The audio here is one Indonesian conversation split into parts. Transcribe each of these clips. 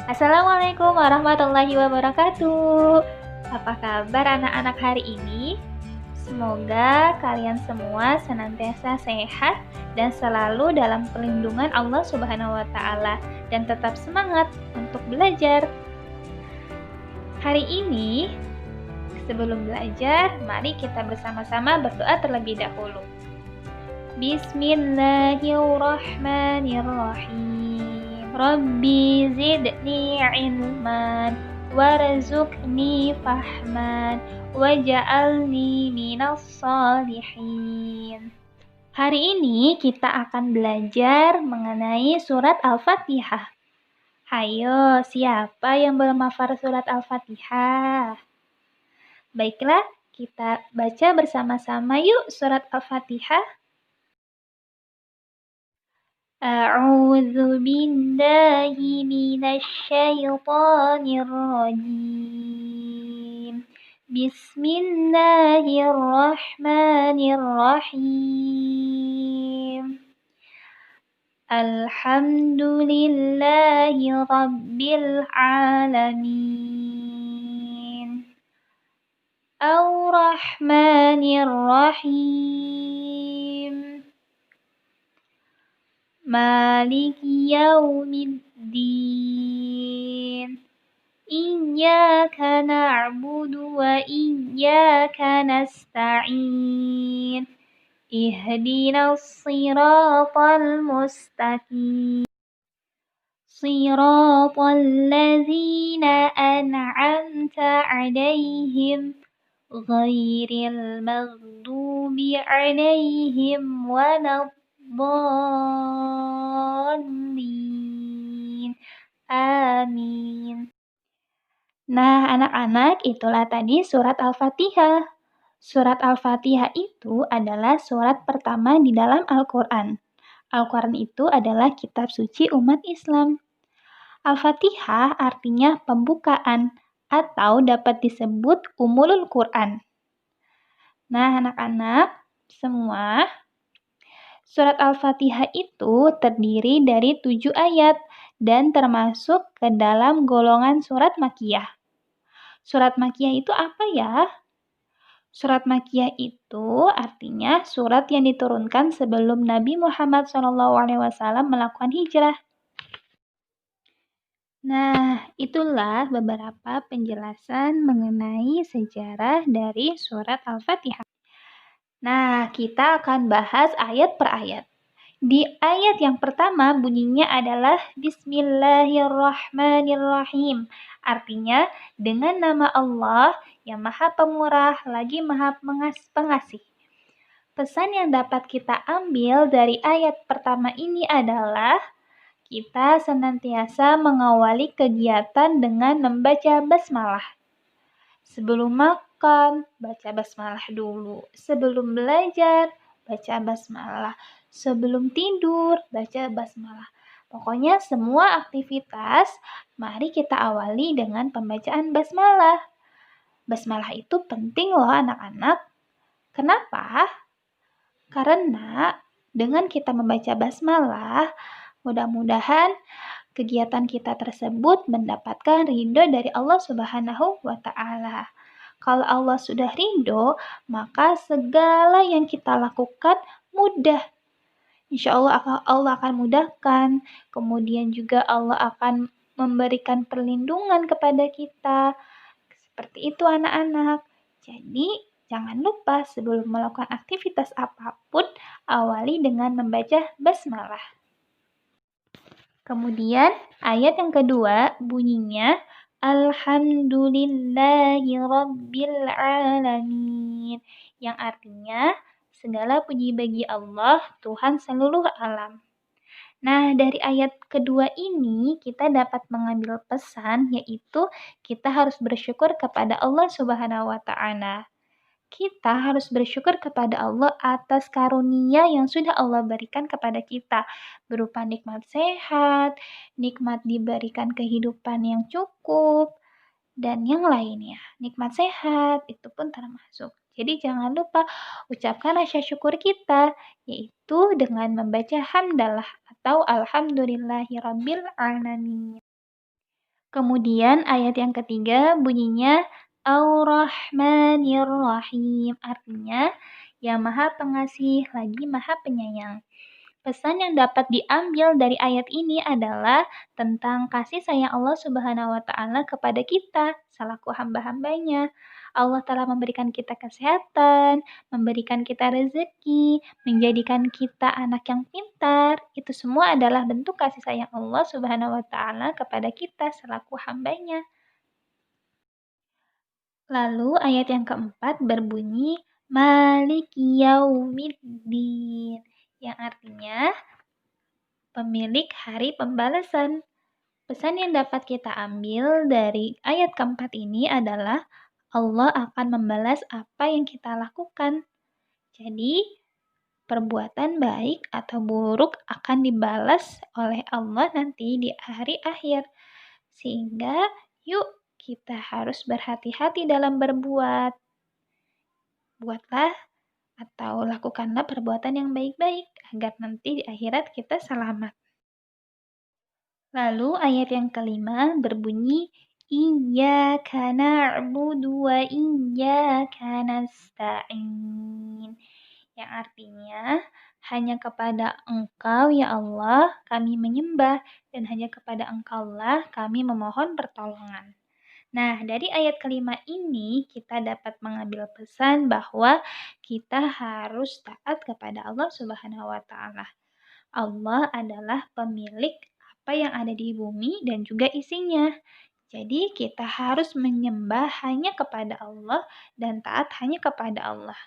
Assalamualaikum warahmatullahi wabarakatuh. Apa kabar anak-anak hari ini? Semoga kalian semua senantiasa sehat dan selalu dalam perlindungan Allah Subhanahu wa taala dan tetap semangat untuk belajar. Hari ini, sebelum belajar, mari kita bersama-sama berdoa terlebih dahulu. Bismillahirrahmanirrahim. Rabbi zidni ilman warzuqni fahman waj'alni minas shalihin. Hari ini kita akan belajar mengenai surat Al-Fatihah. Hayo, siapa yang belum hafal surat Al-Fatihah? Baiklah, kita baca bersama-sama yuk surat Al-Fatihah. A'udzu billahi minasyaitonir rajim. Bismillahirrahmanirrahim. Alhamdulillahi rabbil alamin. Ar-Rahmanir Rahim. Maliki yaumiddin. Iyyaka na'budu wa iyyaka nasta'in. Ihdinas siratal mustaqim. Siratal ladzina an'amta 'alaihim ghairil maghdubi 'alaihim waladdallin. Amin. Nah, anak-anak, itulah tadi surat Al-Fatihah. Surat Al-Fatihah itu adalah surat pertama di dalam Al-Quran. Al-Quran itu adalah kitab suci umat Islam. Al-Fatihah artinya pembukaan atau dapat disebut Ummul Quran. Nah, anak-anak semua, surat Al-Fatihah itu terdiri dari 7 ayat dan termasuk ke dalam golongan surat Makkiyah. Surat Makkiyah itu apa ya? Surat Makkiyah itu artinya surat yang diturunkan sebelum Nabi Muhammad SAW melakukan hijrah. Nah, itulah beberapa penjelasan mengenai sejarah dari surat Al-Fatihah. Nah, kita akan bahas ayat per ayat. Di ayat yang pertama bunyinya adalah Bismillahirrahmanirrahim. Artinya, dengan nama Allah yang Maha Pemurah lagi Maha Pengasih. Pesan yang dapat kita ambil dari ayat pertama ini adalah kita senantiasa mengawali kegiatan dengan membaca basmalah. Sebelum makan, baca basmalah dulu. Sebelum belajar, baca basmalah. Sebelum tidur, baca basmalah. Pokoknya semua aktivitas, mari kita awali dengan pembacaan basmalah. Basmalah itu penting loh anak-anak. Kenapa? Karena dengan kita membaca basmalah, mudah-mudahan kegiatan kita tersebut mendapatkan ridho dari Allah Subhanahu wa Ta'ala. Kalau Allah sudah ridho, maka segala yang kita lakukan mudah. Insya Allah akan mudahkan. Kemudian juga Allah akan memberikan perlindungan kepada kita. Seperti itu anak-anak. Jadi jangan lupa sebelum melakukan aktivitas apapun, awali dengan membaca basmalah. Kemudian ayat yang kedua bunyinya Alhamdulillahi Rabbil Alamin, yang artinya segala puji bagi Allah, Tuhan seluruh alam. Nah, dari ayat kedua ini kita dapat mengambil pesan, yaitu kita harus bersyukur kepada Allah Subhanahu wa Ta'ala. Kita harus bersyukur kepada Allah atas karunia yang sudah Allah berikan kepada kita, berupa nikmat sehat, nikmat diberikan kehidupan yang cukup, dan yang lainnya. Nikmat sehat itu pun termasuk. Jadi jangan lupa ucapkan rasa syukur kita, yaitu dengan membaca hamdalah atau alhamdulillahirabbil alamin. Kemudian ayat yang ketiga bunyinya Ar-Rahmanir-Rahim, artinya yang Maha Pengasih lagi Maha Penyayang. Pesan yang dapat diambil dari ayat ini adalah tentang kasih sayang Allah Subhanahu wa taala kepada kita selaku hamba-hambanya. Allah telah memberikan kita kesehatan, memberikan kita rezeki, menjadikan kita anak yang pintar. Itu semua adalah bentuk kasih sayang Allah Subhanahu wa taala kepada kita selaku hambanya. Lalu ayat yang keempat berbunyi Malik Yaumiddin, yang artinya pemilik hari pembalasan. Pesan yang dapat kita ambil dari ayat keempat ini adalah Allah akan membalas apa yang kita lakukan. Jadi, perbuatan baik atau buruk akan dibalas oleh Allah nanti di hari akhir. Sehingga, yuk kita harus berhati-hati dalam berbuat. Buatlah atau lakukanlah perbuatan yang baik-baik agar nanti di akhirat kita selamat. Lalu ayat yang kelima berbunyi Iyyaka na'budu wa iyyaka nasta'in. Yang artinya hanya kepada Engkau ya Allah kami menyembah dan hanya kepada Engkaulah kami memohon pertolongan. Nah, dari ayat kelima ini kita dapat mengambil pesan bahwa kita harus taat kepada Allah Subhanahu wa taala. Allah adalah pemilik apa yang ada di bumi dan juga isinya. Jadi kita harus menyembah hanya kepada Allah dan taat hanya kepada Allah.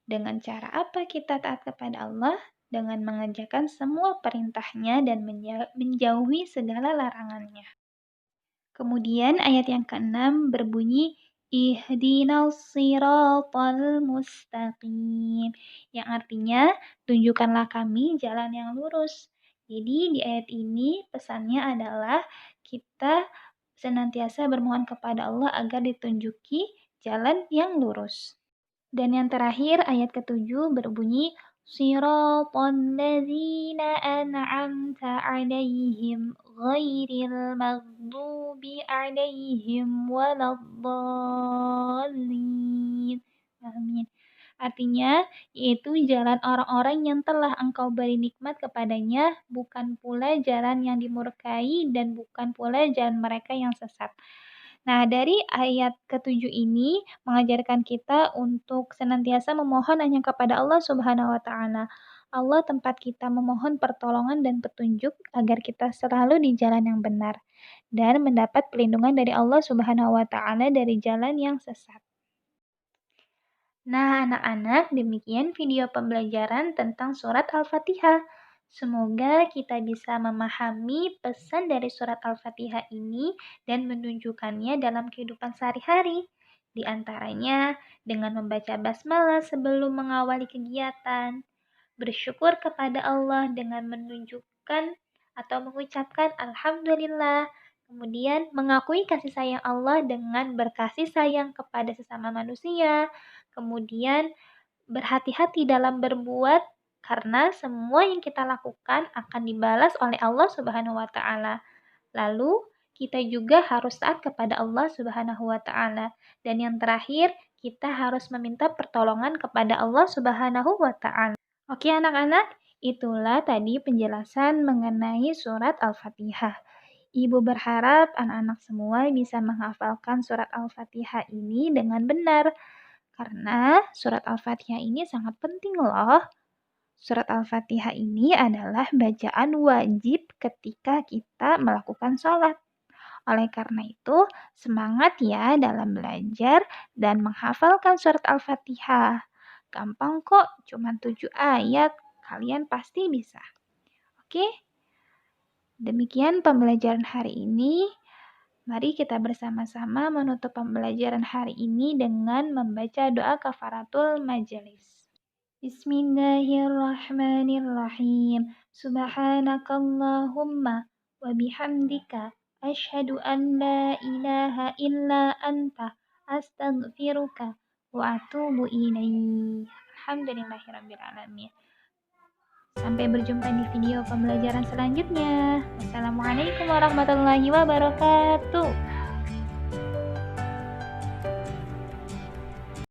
Dengan cara apa kita taat kepada Allah? Dengan mengerjakan semua perintahnya dan menjauhi segala larangannya. Kemudian ayat yang keenam berbunyi Ihdinas siratal mustaqim, yang artinya tunjukkanlah kami jalan yang lurus. Jadi di ayat ini pesannya adalah kita senantiasa bermohon kepada Allah agar ditunjuki jalan yang lurus. Dan yang terakhir ayat ketujuh berbunyi Siratal ladzina an'amta 'alaihim ghairil maghdubi 'alaihim waladdallin. Amin. Artinya, yaitu jalan orang-orang yang telah Engkau beri nikmat kepadanya, bukan pula jalan yang dimurkai dan bukan pula jalan mereka yang sesat. Nah, dari ayat ketujuh ini mengajarkan kita untuk senantiasa memohon hanya kepada Allah Subhanahu wa taala. Allah tempat kita memohon pertolongan dan petunjuk agar kita selalu di jalan yang benar dan mendapat perlindungan dari Allah Subhanahu wa taala dari jalan yang sesat. Nah, anak-anak, demikian video pembelajaran tentang surat Al-Fatihah. Semoga kita bisa memahami pesan dari surat Al-Fatihah ini dan menunjukkannya dalam kehidupan sehari-hari. Di antaranya dengan membaca basmalah sebelum mengawali kegiatan, bersyukur kepada Allah dengan menunjukkan atau mengucapkan Alhamdulillah, kemudian mengakui kasih sayang Allah dengan berkasih sayang kepada sesama manusia, kemudian berhati-hati dalam berbuat karena semua yang kita lakukan akan dibalas oleh Allah Subhanahu wa taala. Lalu kita juga harus taat kepada Allah Subhanahu wa taala. Dan yang terakhir, kita harus meminta pertolongan kepada Allah Subhanahu wa taala. Oke anak-anak, itulah tadi penjelasan mengenai surat Al-Fatihah. Ibu berharap anak-anak semua bisa menghafalkan surat Al-Fatihah ini dengan benar. Karena surat Al-Fatihah ini sangat penting loh. Surat Al-Fatihah ini adalah bacaan wajib ketika kita melakukan sholat. Oleh karena itu, semangat ya dalam belajar dan menghafalkan surat Al-Fatihah. Gampang kok, cuma 7 ayat. Kalian pasti bisa. Oke? Demikian pembelajaran hari ini. Mari kita bersama-sama menutup pembelajaran hari ini dengan membaca doa kafaratul majelis. Bismillahirrahmanirrahim. Subhanakallahumma wa bihamdika asyhadu an la ilaha illa anta astaghfiruka wa atubu ilaik. Alhamdulillahirabbil alamin. Sampai berjumpa di video pembelajaran selanjutnya. Wassalamualaikum warahmatullahi wabarakatuh.